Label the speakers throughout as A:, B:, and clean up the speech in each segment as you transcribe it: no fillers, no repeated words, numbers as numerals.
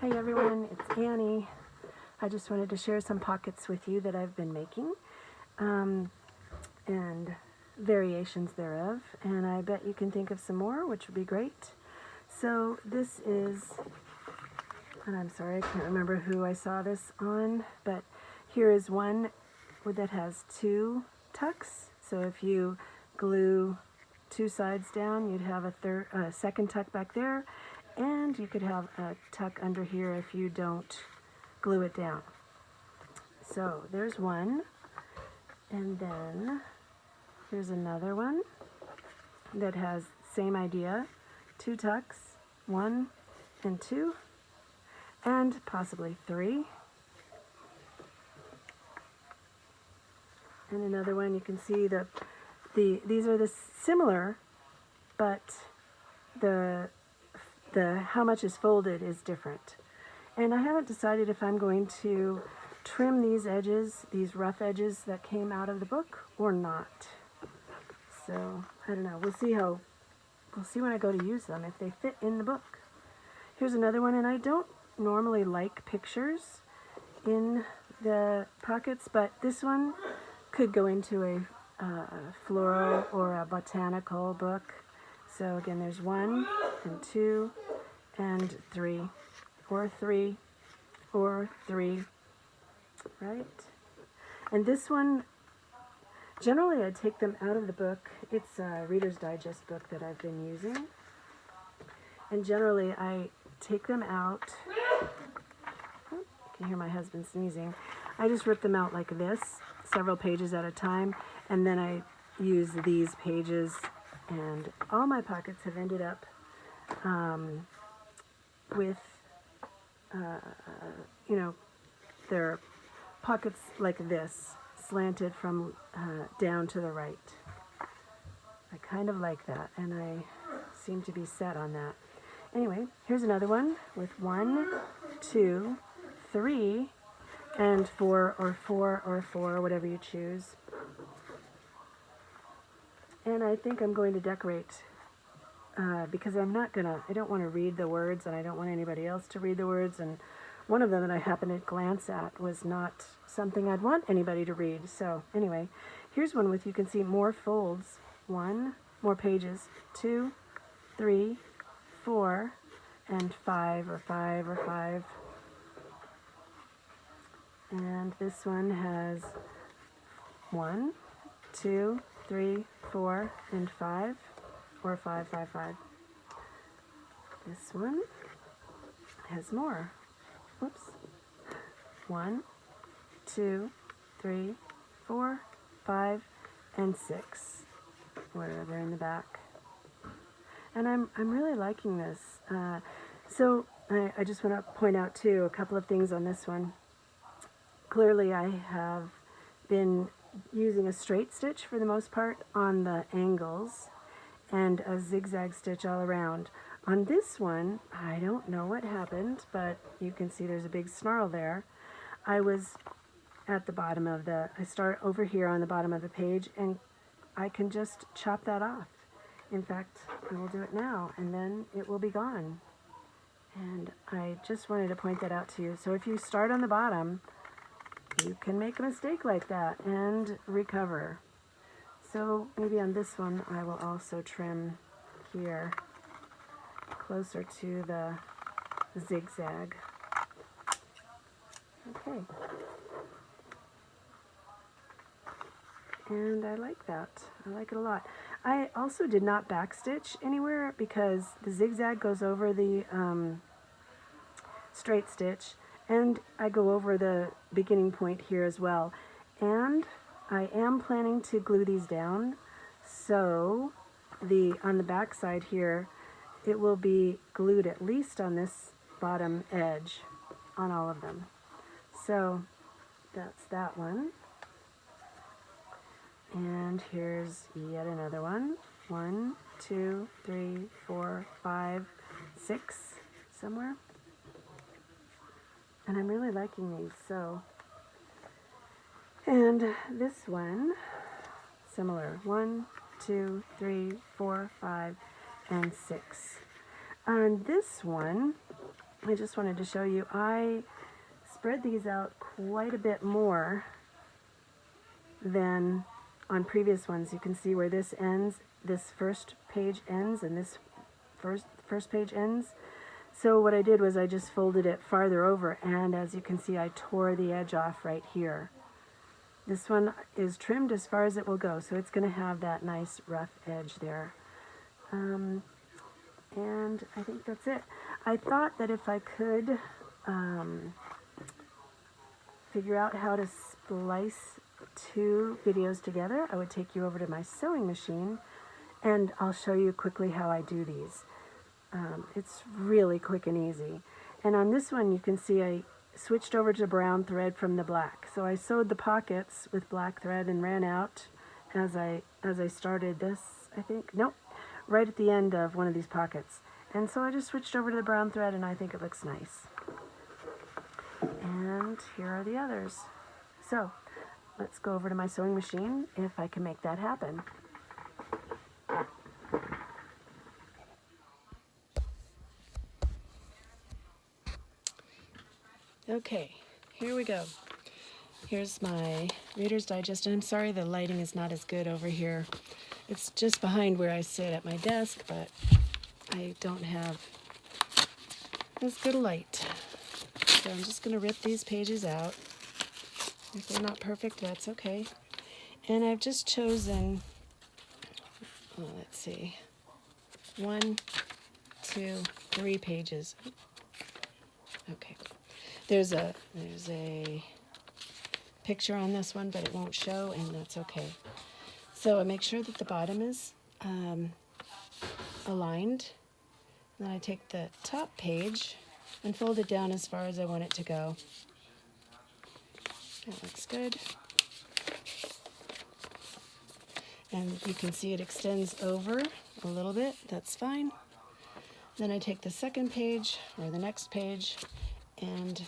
A: Hey everyone, it's Annie. I just wanted to share some pockets with you that I've been making and variations thereof, and I bet you can think of some more, which would be great. So this is, and I'm sorry I can't remember who I saw this on, but here is one that has two tucks. So if you glue two sides down, you'd have a second tuck back there, and you could have a tuck under here if you don't glue it down. So there's one, and then here's another one that has same idea, two tucks, one and two, and possibly three. And another one, you can see these are similar, but the how much is folded is different. And I haven't decided if I'm going to trim these edges, these rough edges that came out of the book, or not. So I don't know. We'll see when I go to use them if they fit in the book. Here's another one, and I don't normally like pictures in the pockets, but this one could go into a floral or a botanical book. So again, there's one and two and three, or three, or three, right? And this one, generally I take them out of the book. It's a Reader's Digest book that I've been using. And generally I take them out, you can hear my husband sneezing. I just rip them out like this, several pages at a time, and then I use these pages, and all my pockets have ended up with, they're pockets like this, slanted from down to the right. I kind of like that, and I seem to be set on that. Anyway, here's another one with 1, 2, 3, and 4 or 4 or 4, whatever you choose. And I think I'm going to decorate because I don't want to read the words, and I don't want anybody else to read the words, and one of them that I happened to glance at was not something I'd want anybody to read. So anyway, here's one with, you can see more folds, 1, more pages, 2, 3, 4, and 5 or 5 or 5. And this one has 1, 2, 3, 4, and 5, or 5, 5, 5. This one has more. Whoops. 1, 2, 3, 4, 5, and 6. Where they're in the back. And I'm really liking this. So I just want to point out too a couple of things on this one. Clearly I have been using a straight stitch for the most part on the angles and a zigzag stitch all around. On this one, I don't know what happened, but you can see there's a big snarl there. I was at the bottom of I start over here on the bottom of the page, and I can just chop that off. In fact, I will do it now, and then it will be gone. And I just wanted to point that out to you. So if you start on the bottom, you can make a mistake like that and recover. So maybe on this one I will also trim here closer to the zigzag. Okay. And I like that. I like it a lot. I also did not backstitch anywhere because the zigzag goes over the straight stitch, and I go over the beginning point here as well. And I am planning to glue these down, so on the back side here, it will be glued at least on this bottom edge on all of them. So that's that one. And here's yet another one. 1, 2, 3, 4, 5, 6 somewhere. And I'm really liking these. So, and this one, similar. 1, 2, 3, 4, 5, and 6. On this one, I just wanted to show you, I spread these out quite a bit more than on previous ones. You can see where this ends, this first page ends, and this first page ends. So what I did was I just folded it farther over, and as you can see, I tore the edge off right here. This one is trimmed as far as it will go, so it's going to have that nice rough edge there. And I think that's it. I thought that if I could figure out how to splice two videos together, I would take you over to my sewing machine, and I'll show you quickly how I do these. It's really quick and easy. And on this one, you can see I switched over to brown thread from the black. So I sewed the pockets with black thread and ran out as I started this, I think. Nope, right at the end of one of these pockets. And so I just switched over to the brown thread, and I think it looks nice. And here are the others. So let's go over to my sewing machine if I can make that happen. Okay, here we go. Here's my Reader's Digest, and I'm sorry the lighting is not as good over here. It's just behind where I sit at my desk, but I don't have as good a light. So I'm just going to rip these pages out. If they're not perfect, that's okay. And I've just chosen, let's see, 1, 2, 3 pages. Okay. There's a picture on this one, but it won't show, and that's okay. So I make sure that the bottom is aligned. Then I take the top page and fold it down as far as I want it to go. That looks good. And you can see it extends over a little bit. That's fine. Then I take the second page, or the next page, and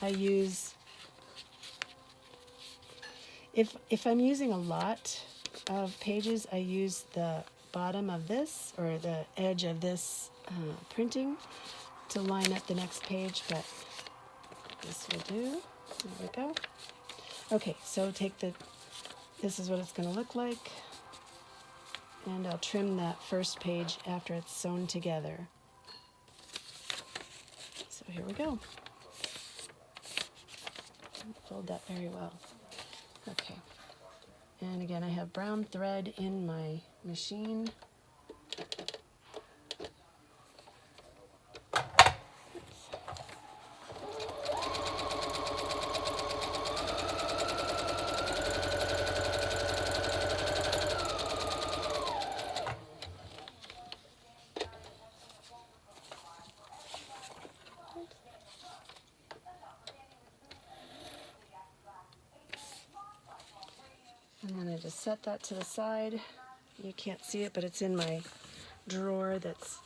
A: I use, if I'm using a lot of pages, I use the bottom of this, or the edge of this printing to line up the next page, but this will do. There we go. Okay, so this is what it's going to look like, and I'll trim that first page after it's sewn together. So here we go. Fold that very well. Okay. And again, I have brown thread in my machine. And then I just set that to the side. You can't see it, but it's in my drawer that's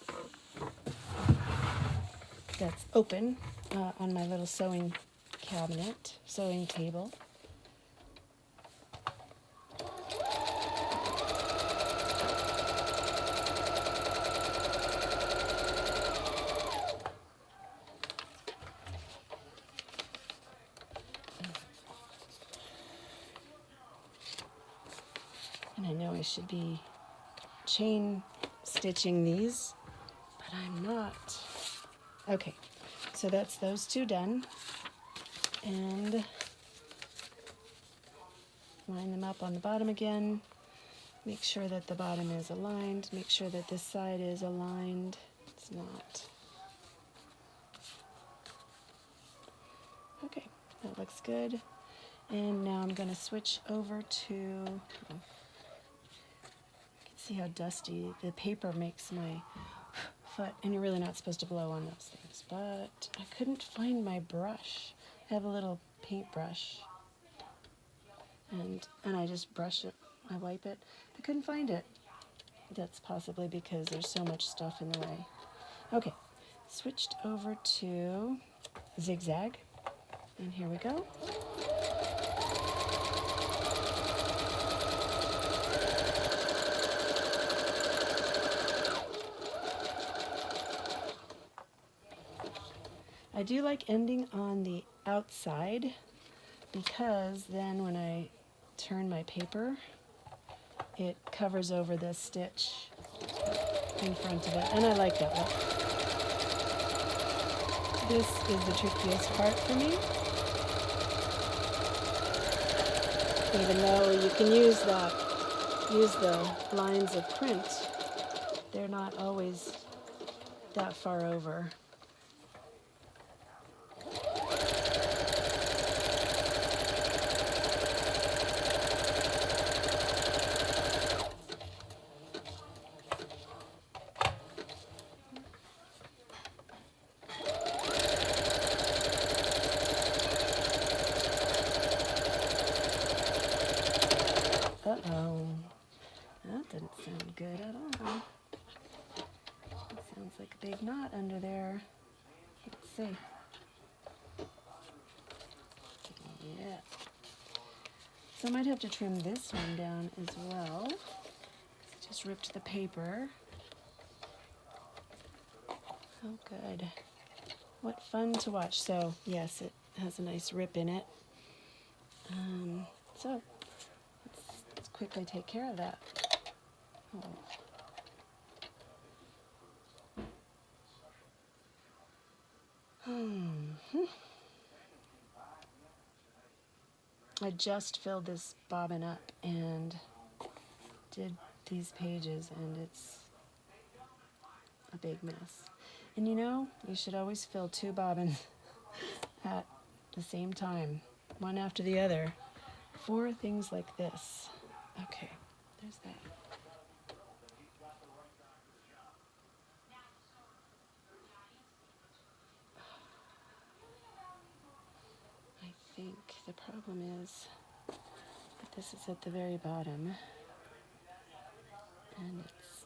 A: open on my little sewing cabinet, sewing table. And I know I should be chain stitching these, but I'm not. Okay, so that's those two done. And line them up on the bottom again. Make sure that the bottom is aligned. Make sure that this side is aligned. It's not. Okay, that looks good. And now I'm going to switch over to, see how dusty the paper makes my foot, and you're really not supposed to blow on those things, but I couldn't find my brush. I have a little paintbrush, and I just brush it, I wipe it. I couldn't find it. That's possibly because there's so much stuff in the way. Okay, switched over to zigzag, and here we go. I do like ending on the outside because then when I turn my paper, it covers over this stitch in front of it, and I like that look. This is the trickiest part for me. Even though you can use the lines of print, they're not always that far over. Uh-oh. That didn't sound good at all. It sounds like a big knot under there. Let's see. Yeah. So I might have to trim this one down as well. Just ripped the paper. Oh, good. What fun to watch. So, yes, it has a nice rip in it. So, let's quickly take care of that. Oh. I just filled this bobbin up and did these pages, and it's a big mess. And you know, you should always fill 2 bobbins at the same time, one after the other, for things like this. Okay, there's that. I think the problem is that this is at the very bottom and it's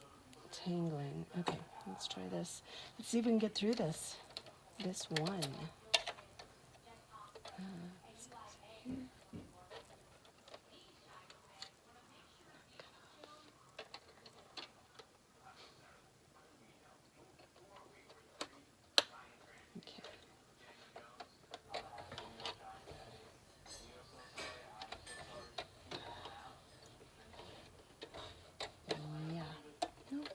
A: tangling. Okay, let's try this. Let's see if we can get through this one. Okay. Yeah. Nope.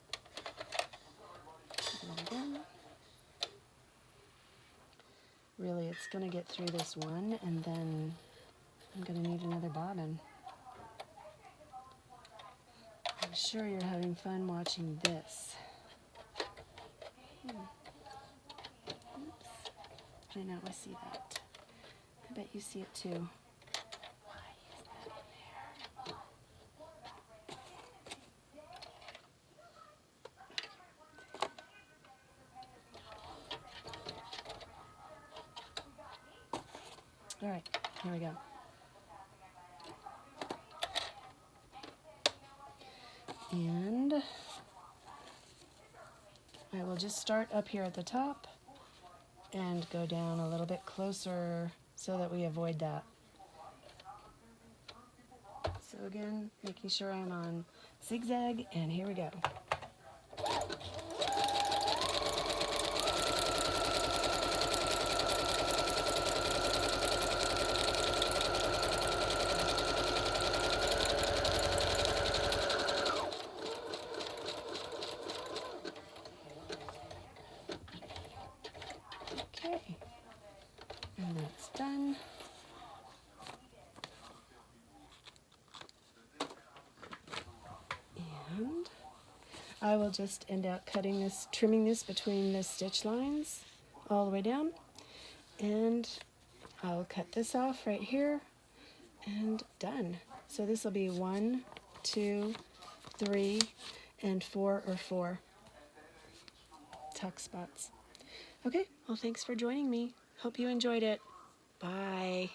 A: And again. Really, it's going to get through this one, and then I'm going to need another bobbin. I'm sure you're having fun watching this. Oops. I know, I see that. I bet you see it too. All right, here we go. And I will just start up here at the top and go down a little bit closer so that we avoid that. So again, making sure I'm on zigzag, and here we go. Okay, and that's done. And I will just end up cutting this, trimming this between the stitch lines all the way down, and I'll cut this off right here, and done. So this will be 1, 2, 3, and 4 or 4 tuck spots. Okay, well, thanks for joining me. Hope you enjoyed it. Bye.